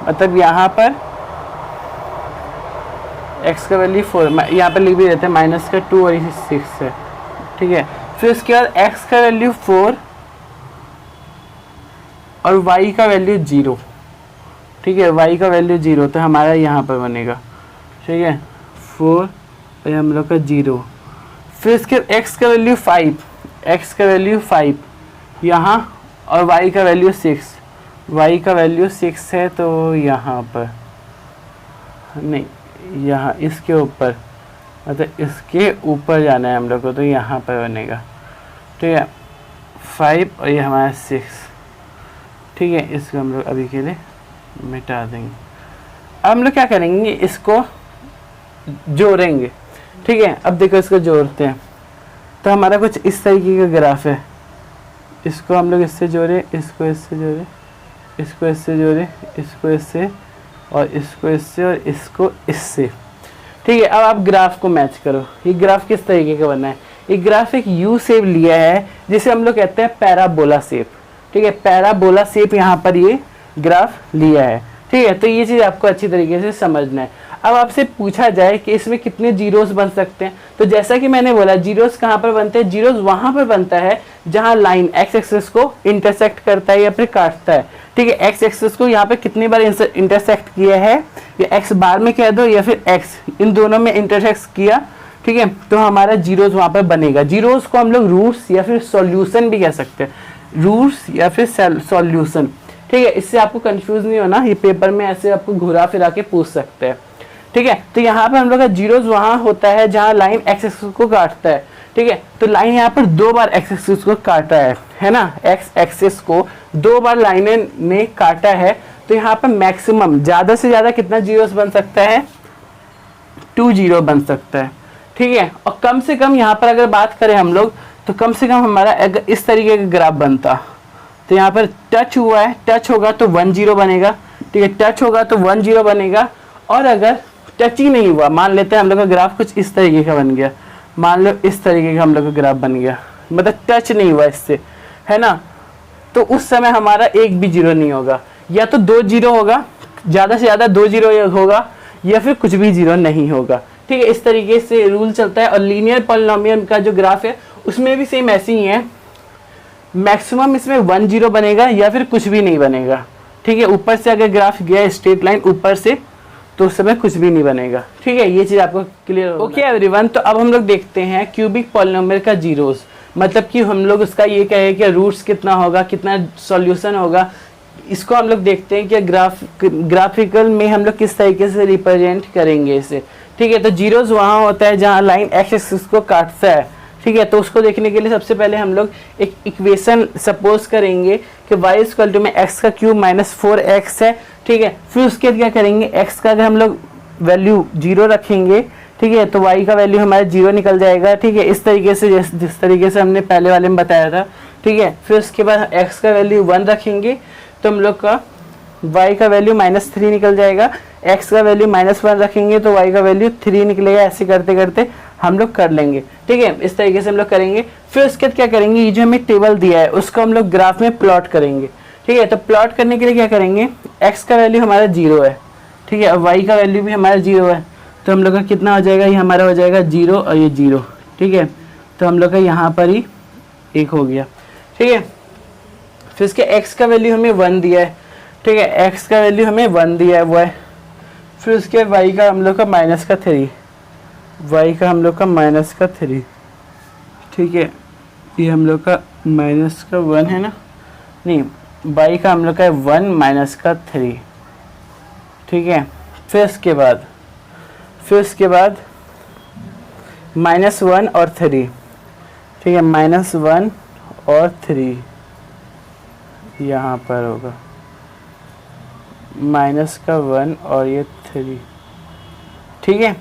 मतलब यहाँ पर x का वैल्यू 4, यहाँ पर लिख भी देते हैं -2 और 6 है। ठीक है, फिर उसके बाद x का वैल्यू 4 और y का वैल्यू 0। ठीक है, y का वैल्यू 0, तो हमारा यहाँ पर बनेगा। ठीक है, 4 और हम लोग का 0। फिर इसके x का वैल्यू 5, x का वैल्यू 5 यहाँ, और y का वैल्यू 6, y का वैल्यू 6 है, तो यहाँ पर नहीं, यहाँ इसके ऊपर, मतलब इसके ऊपर जाना है हम लोग को, तो यहाँ पर बनेगा। ठीक है, 5 और ये हमारा 6। ठीक है, इसको हम लोग अभी के लिए मिटा देंगे। अब हम लोग क्या करेंगे, इसको जोड़ेंगे। ठीक है, अब देखो इसको जोड़ते हैं, तो हमारा कुछ इस तरीके का ग्राफ है। इसको हम लोग इससे जोड़े, इसको इससे जोड़े, इसको इससे जोड़े, इसको इससे, और इसको इससे, और इसको इससे। ठीक है, अब आप ग्राफ को मैच करो। ये ग्राफ किस तरीके का बना है, ये ग्राफ एक यू शेप लिया है, जिसे हम लोग कहते हैं पैराबोला शेप। ठीक है, पैराबोला शेप यहाँ पर ये ग्राफ लिया है। ठीक है, तो ये चीज़ आपको अच्छी तरीके से समझना है। अब आपसे पूछा जाए कि इसमें कितने जीरोस बन सकते हैं, तो जैसा कि मैंने बोला, जीरोस कहाँ पर बनते हैं, जीरोस वहाँ पर बनता है जहाँ लाइन एक्स एक्सिस को इंटरसेक्ट करता है या फिर काटता है। ठीक है, एक्स एक्सिस को यहाँ पे कितनी बार इंटरसेक्ट किया है, या एक्स बार में कह दो या फिर एक्स, इन दोनों में इंटरसेक्ट किया। ठीक है, तो हमारा जीरोस वहाँ पर बनेगा। जीरोस को हम लोग रूट्स या फिर सॉल्यूशन भी कह सकते हैं, रूट्स या फिर सॉल्यूशन। ठीक है, इससे आपको कंफ्यूज नहीं होना, ये पेपर में ऐसे आपको घुरा फिरा के पूछ सकते हैं। ठीक है, तो यहाँ पर हम लोग का जीरोस वहाँ होता है जहाँ लाइन एक्स एक्सिस को काटता है। ठीक है, तो लाइन यहाँ पर 2 बार एक्स एक्सिस को काटा है ना, एक्स एक्सिस को 2 बार लाइन ने काटा है, तो यहाँ पर मैक्सिमम ज़्यादा से ज़्यादा कितना जीरोस बन सकता है, 2 जीरो बन सकता है। ठीक है, और कम से कम यहाँ पर अगर बात करें हम लोग, तो कम से कम हमारा अगर इस तरीके का ग्राफ बनता, तो यहाँ पर टच हुआ है, टच होगा तो 1 0 बनेगा। ठीक है, टच होगा तो 1 0 बनेगा, और अगर टच ही नहीं हुआ, मान लेते हैं हम लोग का ग्राफ कुछ इस तरीके का बन गया, मान लो इस तरीके का हम लोग का ग्राफ बन गया, मतलब टच नहीं हुआ इससे, है ना, तो उस समय हमारा एक भी जीरो नहीं होगा, या तो 2 जीरो होगा, ज़्यादा से ज़्यादा 2 जीरो होगा, या फिर कुछ भी जीरो नहीं होगा। ठीक है, इस तरीके से रूल चलता है। और लीनियर पॉलिनोमियल का जो ग्राफ है उसमें भी सेम ऐसे ही है, मैक्सिमम इसमें 1 0 बनेगा या फिर कुछ भी नहीं बनेगा। ठीक है, ऊपर से अगर ग्राफ गया स्ट्रेट लाइन ऊपर से, तो उस समय कुछ भी नहीं बनेगा। ठीक है, ये चीज़ आपको क्लियर हो। ओके एवरीवन, तो अब हम लोग देखते हैं क्यूबिक पॉलिनोमियल का जीरोस, मतलब कि हम लोग उसका ये कहे कि रूट्स कितना होगा, कितना सॉल्यूशन होगा, इसको हम लोग देखते हैं कि ग्राफिकल में हम लोग किस तरीके से रिप्रेजेंट करेंगे इसे। ठीक है, तो जीरोस वहाँ होता है जहाँ लाइन एक्स एक्सिस को काटता है। ठीक है, तो उसको देखने के लिए सबसे पहले हम लोग एक इक्वेशन सपोज करेंगे कि y इक्वल टू में x का क्यूब -4x है। ठीक है, फिर उसके बाद क्या करेंगे, x का अगर हम लोग वैल्यू 0 रखेंगे, ठीक है, तो y का वैल्यू हमारा 0 निकल जाएगा, ठीक है, इस तरीके से जिस तरीके से हमने पहले वाले में बताया था, ठीक है। फिर उसके बाद x का वैल्यू 1 रखेंगे तो हम लोग का y का वैल्यू -3 निकल जाएगा, x का वैल्यू -1 रखेंगे तो y का वैल्यू 3 निकलेगा। ऐसे करते करते हम लोग कर लेंगे, ठीक है, इस तरीके से हम लोग करेंगे। फिर उसके बाद क्या करेंगे, ये जो हमें टेबल दिया है उसको हम लोग ग्राफ में प्लॉट करेंगे, ठीक है। तो प्लॉट करने के लिए क्या करेंगे, x का वैल्यू हमारा 0 है, ठीक है, और y का वैल्यू भी हमारा 0 है, तो हम लोग का कितना हो जाएगा, ये हमारा हो जाएगा 0 और ये 0, ठीक है। तो हम लोग का यहाँ पर ही 1 हो गया, ठीक है। फिर इसके x का वैल्यू हमें 1 दिया है, ठीक है, x का वैल्यू हमें 1 दिया है वो है। फिर उसके y का हम लोग का -3, y का हम लोग का -3, ठीक है, ये हम लोग का -1 है ना, नहीं y का हम लोग का 1 -3, ठीक है। फिर उसके बाद -1 और 3, ठीक है, -1 और 3 यहाँ पर होगा, -1 और ये 3, ठीक है।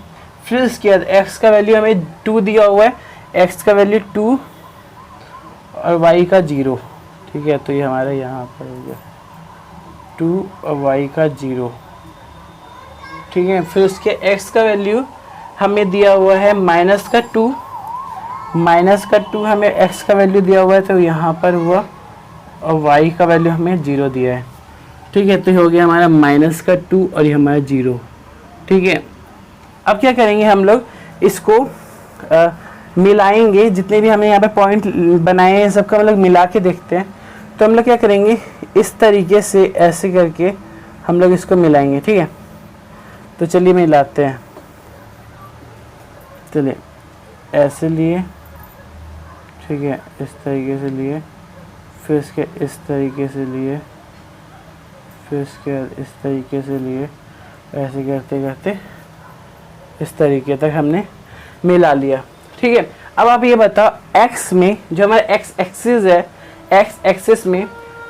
फिर उसके बाद x का वैल्यू हमें 2 दिया हुआ है, x का वैल्यू 2 और y का 0, ठीक है, तो ये हमारा यहाँ पर हो गया 2 और y का 0, ठीक है। फिर उसके x का वैल्यू हमें दिया हुआ है -2 हमें x का वैल्यू दिया हुआ है तो यहाँ पर हुआ, और y का वैल्यू हमें 0 दिया है, ठीक है, तो हो गया हमारा -2 और ये हमारा 0, ठीक है। अब क्या करेंगे, हम लोग इसको मिलाएंगे, जितने भी हमने यहाँ पे पॉइंट बनाए हैं सबका हम लोग मिला के देखते हैं। तो हम लोग क्या करेंगे, इस तरीके से ऐसे करके हम लोग इसको मिलाएंगे, ठीक है। तो चलिए मिलाते हैं, चलिए ऐसे लिए, ठीक है, इस तरीके से लिए, फिर इसके इस तरीके से लिए, फिर इसके इस तरीके से लिए, ऐसे करते करते इस तरीके तक हमने मिला लिया, ठीक है। अब आप ये बताओ, x में जो हमारा x एक्सिस है, x एक्सिस में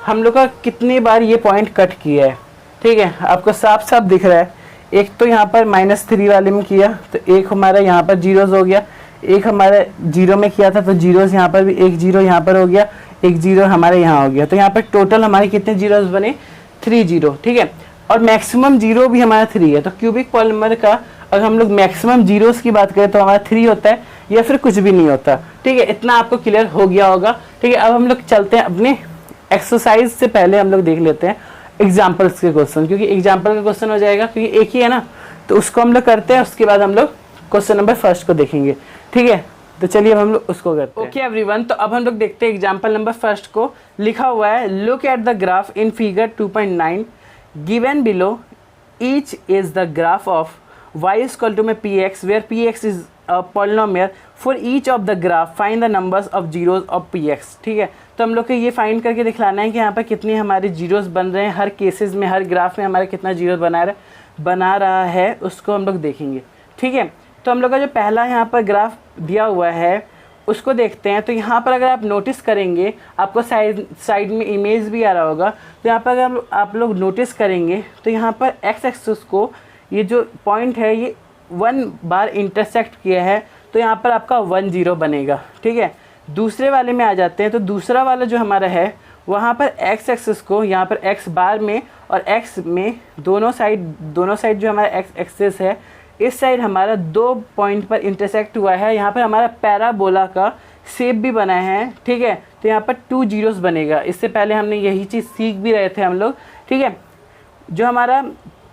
हम लोग का कितनी बार ये पॉइंट कट किया है, ठीक है, आपको साफ साफ दिख रहा है। एक तो यहाँ पर -3 वाले में किया तो एक हमारा यहाँ पर जीरोस हो गया, एक हमारा 0 में किया था तो जीरोस यहाँ पर भी, एक 0 यहाँ पर हो गया, एक 0 हमारे यहाँ हो गया, तो यहाँ पर टोटल हमारे कितने जीरोस बने, 3 0, ठीक है। और मैक्सिमम 0 भी हमारा 3 है, तो क्यूबिक पॉलीमर का अगर हम लोग मैक्सिमम जीरोस की बात करें तो हमारा 3 होता है या फिर कुछ भी नहीं होता, ठीक है। इतना आपको क्लियर हो गया होगा, ठीक है। अब हम लोग चलते हैं अपने एक्सरसाइज से पहले हम लोग देख लेते हैं एग्जाम्पल्स के क्वेश्चन, क्योंकि एग्जाम्पल का क्वेश्चन हो जाएगा क्योंकि एक ही है ना, तो उसको हम लोग करते हैं, उसके बाद हम लोग क्वेश्चन नंबर फर्स्ट को देखेंगे, ठीक है। तो चलिए अब हम लोग उसको करते हैं। ओके एवरीवन, तो अब हम लोग देखते हैं एग्जाम्पल नंबर फर्स्ट को। लिखा हुआ है, look at the graph in figure 2.9 given below, each is the graph of y is equal to px where px is a polynomial for each of the graph find the numbers of zeros of px, ठीक है। तो हम लोग को ये find करके दिखलाना है कि यहाँ पर कितने हमारे जीरोस बन रहे हैं, हर केसेस में हर ग्राफ में हमारे कितना जीरोस बना रहा है उसको हम लोग देखेंगे, ठीक है। तो हम लोग का जो पहला यहाँ पर ग्राफ दिया हुआ है उसको देखते हैं। तो यहाँ पर अगर आप नोटिस करेंगे, आपको साइड में इमेज भी आ रहा होगा, तो यहाँ पर अगर आप लोग नोटिस करेंगे तो यहाँ पर एक्स एक्सिस को ये जो पॉइंट है ये 1 बार इंटरसेक्ट किया है, तो यहाँ पर आपका 1 0 बनेगा, ठीक है। दूसरे वाले में आ जाते हैं, तो दूसरा वाला जो हमारा है वहाँ पर एक्स एक्सिस को यहाँ पर एक्स बार में और एक्स में दोनों साइड जो हमारा एक्स एक्सिस है, इस साइड हमारा 2 पॉइंट पर इंटरसेक्ट हुआ है। यहाँ पर हमारा पैराबोला का शेप भी बना है, ठीक है। तो यहाँ पर 2 जीरोस बनेगा। इससे पहले हमने यही चीज़ सीख भी रहे थे हम लोग, ठीक है। जो हमारा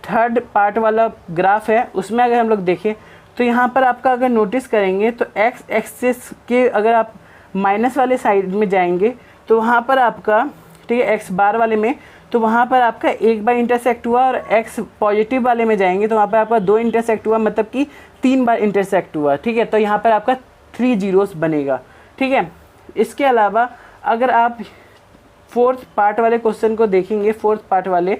थर्ड पार्ट वाला ग्राफ है उसमें अगर हम लोग देखें तो यहाँ पर आपका अगर नोटिस करेंगे तो एक्स एक्सिस के अगर आप माइनस वाले साइड में जाएंगे तो वहाँ पर आपका, ठीक है, एक्स बार वाले में, तो वहाँ पर आपका 1 बार इंटरसेक्ट हुआ, और एक्स पॉजिटिव वाले में जाएंगे तो वहाँ पर आपका 2 इंटरसेक्ट हुआ, मतलब कि 3 बार इंटरसेक्ट हुआ, ठीक है। तो यहाँ पर आपका 3 जीरोस बनेगा, ठीक है। इसके अलावा अगर आप फोर्थ पार्ट वाले क्वेश्चन को देखेंगे, फोर्थ पार्ट वाले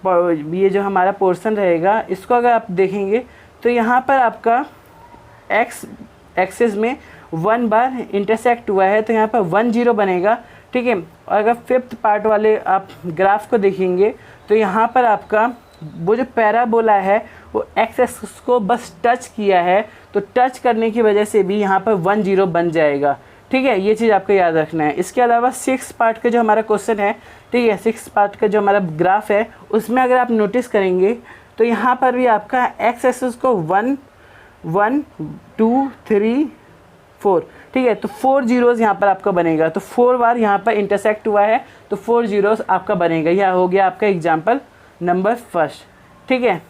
ये जो हमारा पोर्शन रहेगा इसको अगर आप देखेंगे तो यहाँ पर आपका एक्स एक्सिस में 1 बार इंटरसेक्ट हुआ है, तो यहाँ पर 1 0 बनेगा, ठीक है। और अगर फिफ्थ पार्ट वाले आप ग्राफ को देखेंगे तो यहाँ पर आपका वो जो पैराबोला है वो एक्स एक्सिस को बस टच किया है, तो टच करने की वजह से भी यहाँ पर 1 0 बन जाएगा। ठीक है, ये चीज़ आपको याद रखना है। इसके अलावा 6 पार्ट का जो हमारा क्वेश्चन है, ठीक है, 6 पार्ट का जो हमारा ग्राफ है उसमें अगर आप नोटिस करेंगे तो यहाँ पर भी आपका एक्स एक्सिस को 1 1 2 3 4, ठीक है, तो 4 जीरोज़ यहाँ पर आपका बनेगा। तो 4 बार यहाँ पर इंटरसेक्ट हुआ है तो 4 जीरोज़ आपका बनेगा। यह हो गया आपका एग्जाम्पल नंबर फर्स्ट। ठीक है,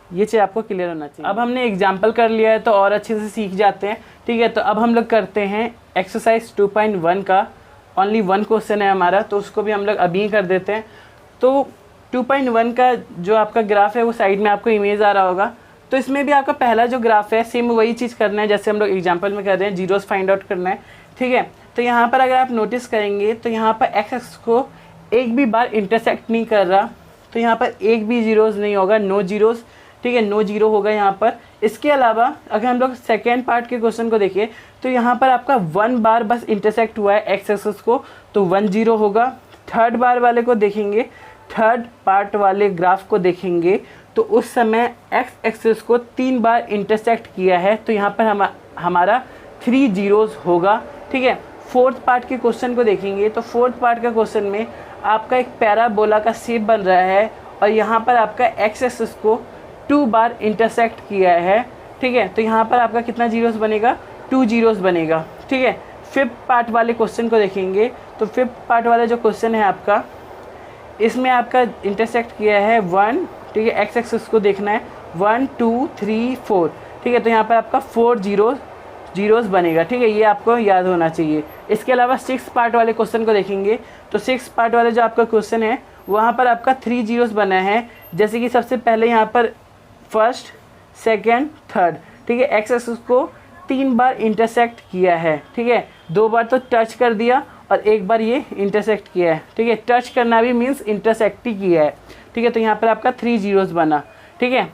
ये चीज़ आपको क्लियर होना चाहिए। अब हमने एग्जाम्पल कर लिया है तो और अच्छे से सीख जाते हैं। ठीक है, तो अब हम लोग करते हैं एक्सरसाइज 2.1 का ओनली 1 क्वेश्चन है हमारा, तो उसको भी हम लोग अभी कर देते हैं। तो 2.1 का जो आपका ग्राफ है वो साइड में आपको इमेज आ रहा होगा। तो इसमें भी आपका पहला जो ग्राफ है सेम वही चीज़ करना है जैसे हम लोग एग्जाम्पल में कर रहे हैं, जीरोस फाइंड आउट करना है। ठीक है, तो यहाँ पर अगर आप नोटिस करेंगे तो यहाँ पर एक्स एक्सिस को एक भी बार इंटरसेक्ट नहीं कर रहा, तो यहाँ पर एक भी जीरोज़ नहीं होगा, नो जीरोज़। ठीक है, नो जीरो होगा यहाँ पर। इसके अलावा अगर हम लोग सेकेंड पार्ट के क्वेश्चन को देखें तो यहाँ पर आपका 1 बार बस इंटरसेक्ट हुआ है एक्स एक्सिस को, तो 1 0 होगा। थर्ड बार वाले को देखेंगे, थर्ड पार्ट वाले ग्राफ को देखेंगे तो उस समय एक्स एक्सिस को 3 बार इंटरसेक्ट किया है, तो यहाँ पर हमारा 3 जीरोज़ होगा। ठीक है, फोर्थ पार्ट के क्वेश्चन को देखेंगे तो फोर्थ पार्ट का क्वेश्चन में आपका एक पैराबोला का शेप बन रहा है और यहाँ पर आपका एक्स एक्सिस को 2 बार इंटरसेक्ट किया है। ठीक है, तो यहाँ पर आपका कितना जीरोज़ बनेगा, 2 जीरोज़ बनेगा। ठीक है, फिफ्थ पार्ट वाले क्वेश्चन को देखेंगे तो फिफ्थ पार्ट वाला जो क्वेश्चन है आपका, इसमें आपका इंटरसेक्ट किया है 1, ठीक है, एक्स एक्सिस को देखना है 1 2 3 4। ठीक है, तो यहाँ पर आपका 4 जीरोज़ बनेगा। ठीक है, ये आपको याद होना चाहिए। इसके अलावा 6 पार्ट वाले क्वेश्चन को देखेंगे तो 6 पार्ट वाले जो आपका क्वेश्चन है वहाँ पर आपका 3 जीरोज़ बना है। जैसे कि सबसे पहले यहाँ पर फर्स्ट, सेकेंड, थर्ड। ठीक है, एक्स एक्सिस को 3 बार इंटरसेक्ट किया है। ठीक है, 2 बार तो टच कर दिया और 1 बार ये इंटरसेक्ट किया है। ठीक है, टच करना भी मीन्स इंटरसेक्ट ही किया है। ठीक है, तो यहाँ पर आपका 3 जीरोज़ बना। ठीक है,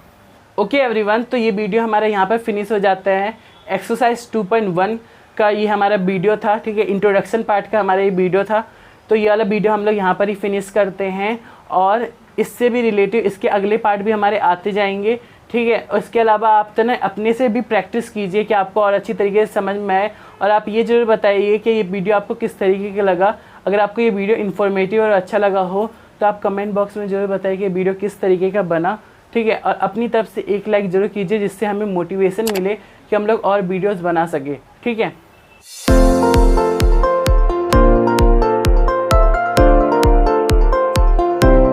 ओके एवरीवन, तो ये वीडियो हमारा यहाँ पर फिनिश हो जाता है। एक्सरसाइज 2.1 का ये हमारा वीडियो था। ठीक है, इंट्रोडक्शन पार्ट का हमारा ये वीडियो था। तो ये वाला वीडियो हम लोग यहाँ पर ही फिनिश करते हैं और इससे भी रिलेटिव इसके अगले पार्ट भी हमारे आते जाएंगे। ठीक है, उसके अलावा आप तो ना अपने से भी प्रैक्टिस कीजिए कि आपको और अच्छी तरीके से समझ में आए और आप ये ज़रूर बताइए कि ये वीडियो आपको किस तरीके का लगा। अगर आपको ये वीडियो इन्फॉर्मेटिव और अच्छा लगा हो तो आप कमेंट बॉक्स में ज़रूर बताइए कि वीडियो किस तरीके का बना। ठीक है, और अपनी तरफ से एक लाइक ज़रूर कीजिए जिससे हमें मोटिवेशन मिले कि हम लोग और वीडियोज़ बना सके। ठीक है।